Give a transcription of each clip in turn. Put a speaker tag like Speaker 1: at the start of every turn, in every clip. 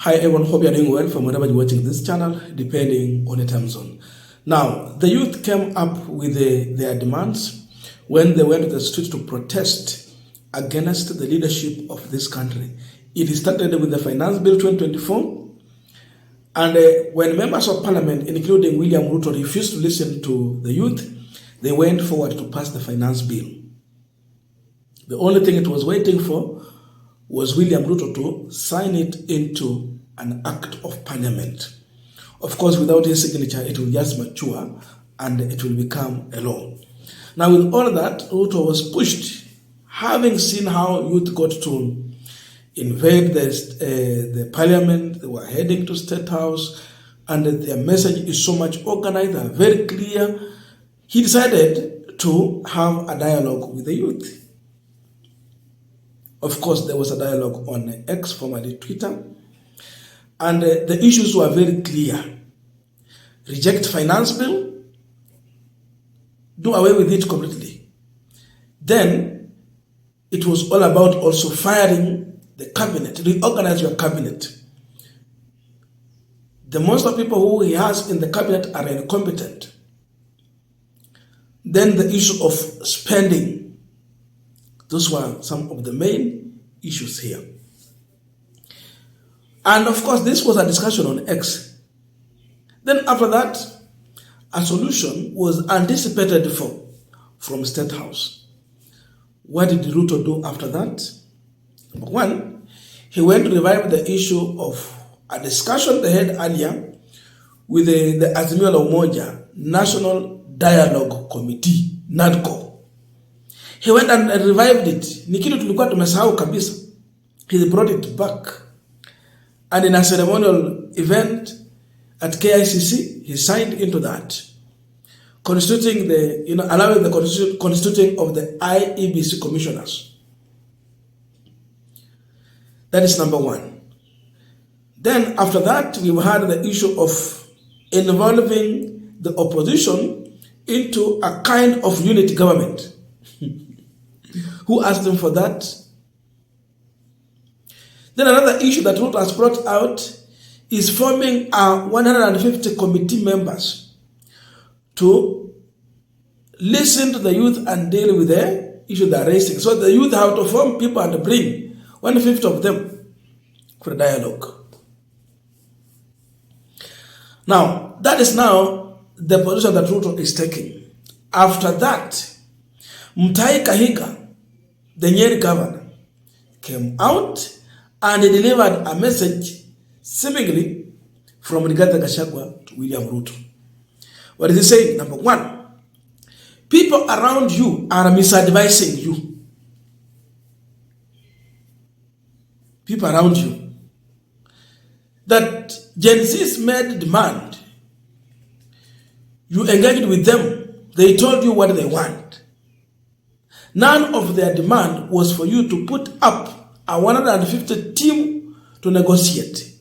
Speaker 1: Hi everyone, hope you're doing well from wherever you're watching this channel, depending on the time zone. Now, the youth came up with their demands when they went to the streets to protest against the leadership of this country. It started with the Finance Bill 2024, and when members of parliament, including William Ruto, refused to listen to the youth, they went forward to pass the Finance Bill. The only thing it was waiting for was William Ruto to sign it into an act of parliament. Of course, without his signature, it will just mature and it will become a law. Now, with all that, Ruto was pushed, having seen how youth got to invade the parliament. They were heading to State House, and their message is so much organized and very clear. He decided to have a dialogue with the youth. Of course, there was a dialogue on X, formerly Twitter, and the issues were very clear. Reject finance bill, do away with it completely. Then, it was all about also firing the cabinet, reorganize your cabinet. The most of people who he has in the cabinet are incompetent. Then the issue of spending. Those were some of the main issues here. And of course, this was a discussion on X. Then after that, a solution was anticipated from State House. What did Ruto do after that? Number one, he went to revive the issue of a discussion they had earlier with the Azimio la Umoja National Dialogue Committee, NADCO. He went and revived it. Ni kitu tulikuwa tumesahau kabisa. He brought it back. And in a ceremonial event at KICC, he signed into that, constituting allowing the constituting of the IEBC commissioners. That is number one. Then after that, we had the issue of involving the opposition into a kind of unity government. Who asked them for that? Then another issue that Ruto has brought out is forming 150 committee members to listen to the youth and deal with the issue they are raising. So the youth have to form people and bring 150 of them for a dialogue. Now, that is now the position that Ruto is taking. After that, Mutahi Kahiga, the Nyeri governor, came out and he delivered a message seemingly from Gachagwa to William Ruto. What is he saying? Number one, people around you are misadvising you. People around you. That Gen Z's made demand. You engaged with them. They told you what they want. None of their demand was for you to put up a 150 team to negotiate.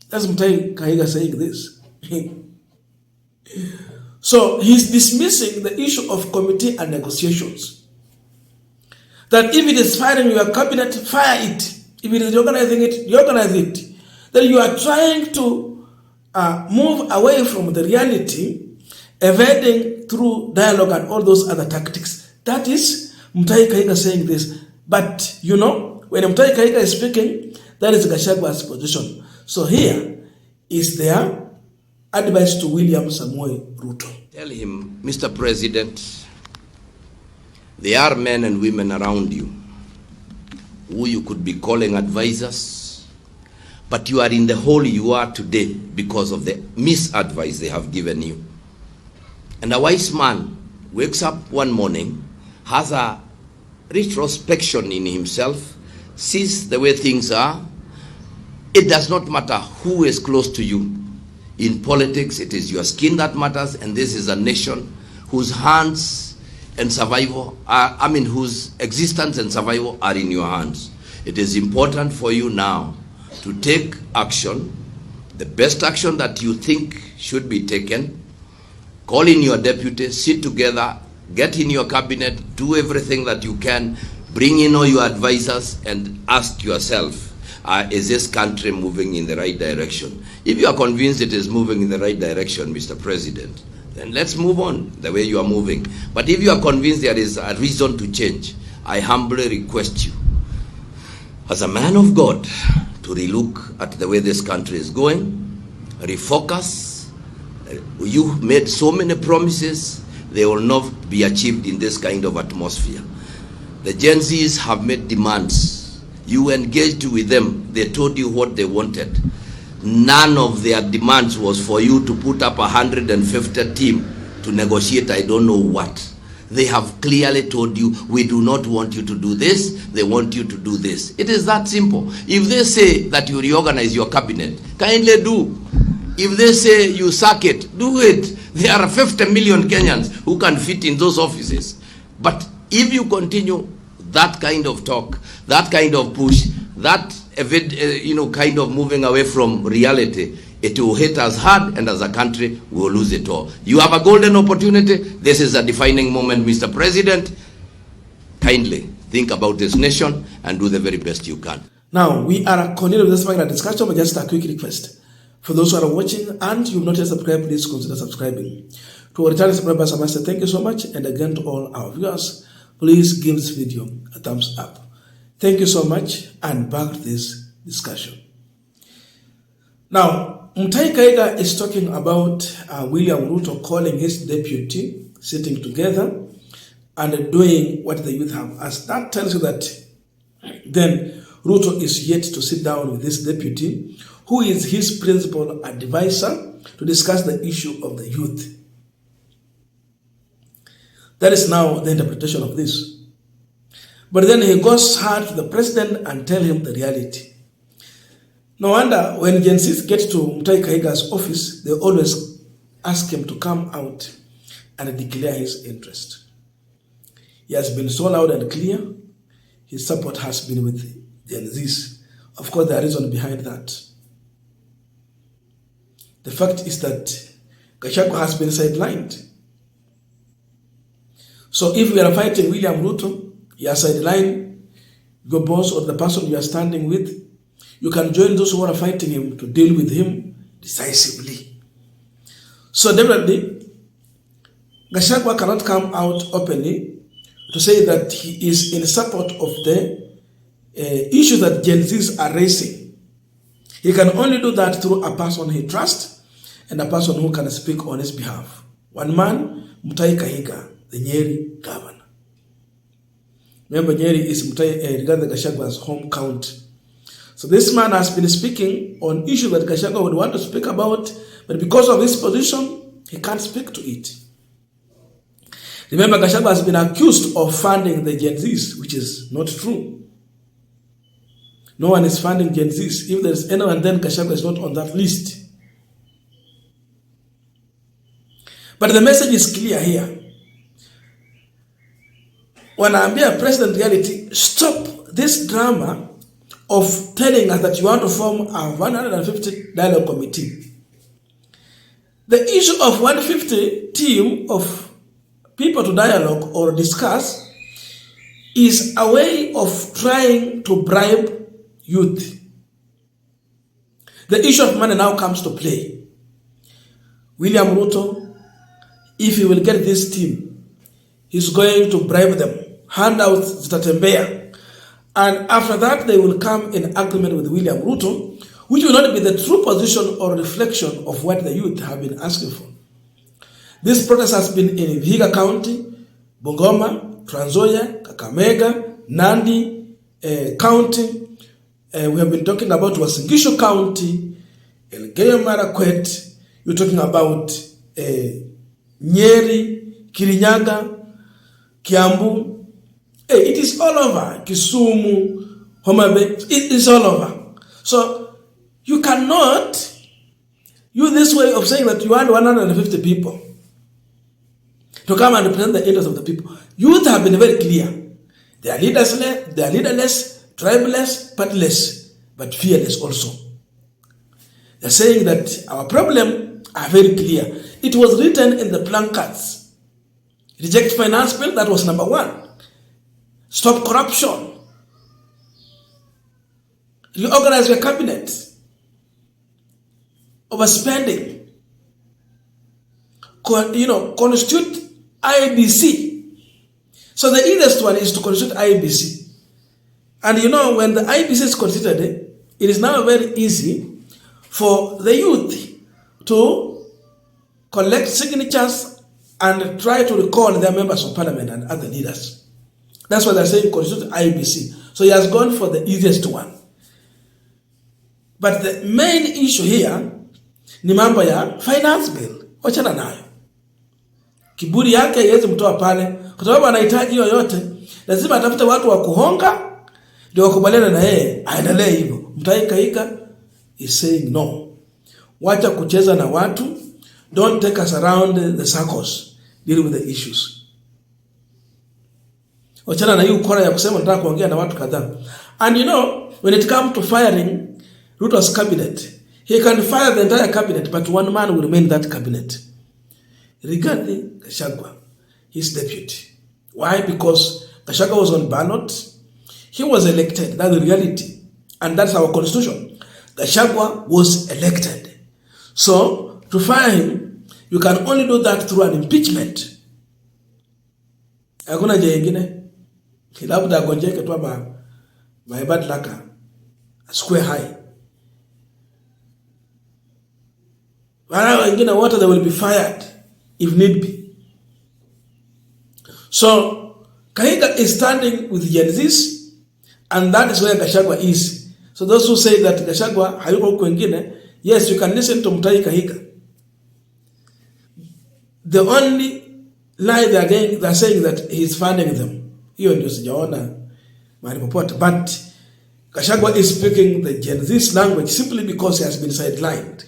Speaker 1: That's Mutahi Kahiga saying this. So he's dismissing the issue of committee and negotiations. That if it is firing your cabinet, fire it. If it is organizing it, organize it. That you are trying to move away from the reality, evading through dialogue and all those other tactics. That is Mutahi Kahiga saying this. But, when Mutahi Kahiga is speaking, that is Gachagwa's position. So here is their advice to William Samoei Ruto.
Speaker 2: Tell him, Mr. President, there are men and women around you who you could be calling advisors, but you are in the hole you are today because of the misadvice they have given you. And a wise man wakes up one morning, has a retrospection in himself, sees the way things are. It does not matter who is close to you. In politics, it is your skin that matters, and this is a nation whose hands and survival whose existence and survival are in your hands. It is important for you now to take action, the best action that you think should be taken. Call in your deputy, sit together, get in your cabinet, do everything that you can, bring in all your advisors and ask yourself, is this country moving in the right direction? If you are convinced it is moving in the right direction, Mr. President, then let's move on the way you are moving. But if you are convinced there is a reason to change, I humbly request you, as a man of God, to relook at the way this country is going, refocus. You made so many promises, they will not be achieved in this kind of atmosphere. The Gen Zs have made demands. You engaged with them. They told you what they wanted. None of their demands was for you to put up 150 team to negotiate I don't know what. They have clearly told you, we do not want you to do this, they want you to do this. It is that simple. If they say that you reorganize your cabinet, kindly do. If they say you sack it, do it. There are 50 million Kenyans who can fit in those offices. But if you continue that kind of talk, that kind of push, that kind of moving away from reality, it will hit us hard, and as a country, we will lose it all. You have a golden opportunity. This is a defining moment, Mr. President. Kindly think about this nation and do the very best you can.
Speaker 1: Now, we are continuing with this final discussion, but just a quick request. For those who are watching and you've not yet subscribed, please consider subscribing. To our returning subscribers, I must say thank you so much. And again, to all our viewers, please give this video a thumbs up. Thank you so much, and back to this discussion. Now, Mutahi Kahiga is talking about William Ruto calling his deputy, sitting together and doing what the youth have asked. That tells you that then Ruto is yet to sit down with this deputy, who is his principal advisor, to discuss the issue of the youth. That is now the interpretation of this. But then he goes hard to the president and tell him the reality. No wonder when Gen Zs get to Mutahi Kahiga's office, they always ask him to come out and declare his interest. He has been so loud and clear. His support has been with Gen Zs. Of course, there is reason behind that. The fact is that Gachagwa has been sidelined. So if we are fighting William Ruto, you are sidelined your boss or the person you are standing with. You can join those who are fighting him to deal with him decisively. So definitely, Gachagwa cannot come out openly to say that he is in support of the issue that Gen Zs are raising. He can only do that through a person he trusts and a person who can speak on his behalf. One man, Mutahi Kahiga, the Nyeri governor. Remember, Nyeri is Rigathi Gachagwa's home county. So this man has been speaking on issues that Gachagwa would want to speak about, but because of his position, he can't speak to it. Remember, Gachagwa has been accused of funding the Gen Zs, which is not true. No one is funding Gen Zs. If there is anyone, then Gachagwa is not on that list. But the message is clear here. When I'm here, President Reality, stop this drama of telling us that you want to form a 150 dialogue committee. The issue of 150 team of people to dialogue or discuss is a way of trying to bribe youth. The issue of money now comes to play. William Ruto, if he will get this team, he's going to bribe them, handouts zitatembea. And after that, they will come in agreement with William Ruto, which will not be the true position or reflection of what the youth have been asking for. This protest has been in Vihiga County, Bungoma, Trans Nzoia, Kakamega, Nandi County. We have been talking about Uasin Gishu County, Elgeyo Marakwet. You're talking about Nyeri, Kirinyaga, Kiambu. It is all over. Kisumu, Homa Bay, it is all over. So you cannot use this way of saying that you want 150 people to come and represent the interests of the people. Youth have been very clear. They are leaderless, tribeless, partless, but fearless also. They are saying that our problems are very clear. It was written in the placards. Reject finance bill, that was number one. Stop corruption. reorganize your cabinet, overspending, constitute IBC. So the easiest one is to constitute IBC. And when the IBC is constituted, it is now very easy for the youth to collect signatures and try to recall their members of parliament and other leaders. That's why they're saying constitute IBC. So he has gone for the easiest one. But the main issue here ni mambo ya finance bill. Wachana nayo. Kiburi yake haiwezi mtoa pale, kwa sababu anahitaji hiyo yote. Lazima atafute watu wa kuhonga ndio wakubaliane na yeye aendelee hivyo. Mtaika is saying no. Wacha kucheza na watu. Don't take us around the circles. Deal with the issues. Wachana na hiyo ukora ya kusema nataka kuongea na watu kadhaa. And when it comes to firing Ruto's cabinet, he can fire the entire cabinet, but one man will remain in that cabinet. Regarding Gachagwa, his deputy. Why? Because Gachagwa was on ballot. He was elected. That's the reality. And that's our constitution. Gachagwa was elected. So, to fire him, you can only do that through an impeachment. Hakuna njia nyingine. Labda agonjeke tu by bad luck, square high. Wala wengine wote they will be fired if need be. So, Kahiga is standing with Gen Zs, and that is where Gachagwa is. So those who say that Gachagwa hayuko huko wengine, yes, you can listen to Mutahi Kahiga. The only lie they're saying that he's funding them. Hiyo ndio sijaona mahali popote. But Gachagwa is speaking the Gen Z language simply because he has been sidelined.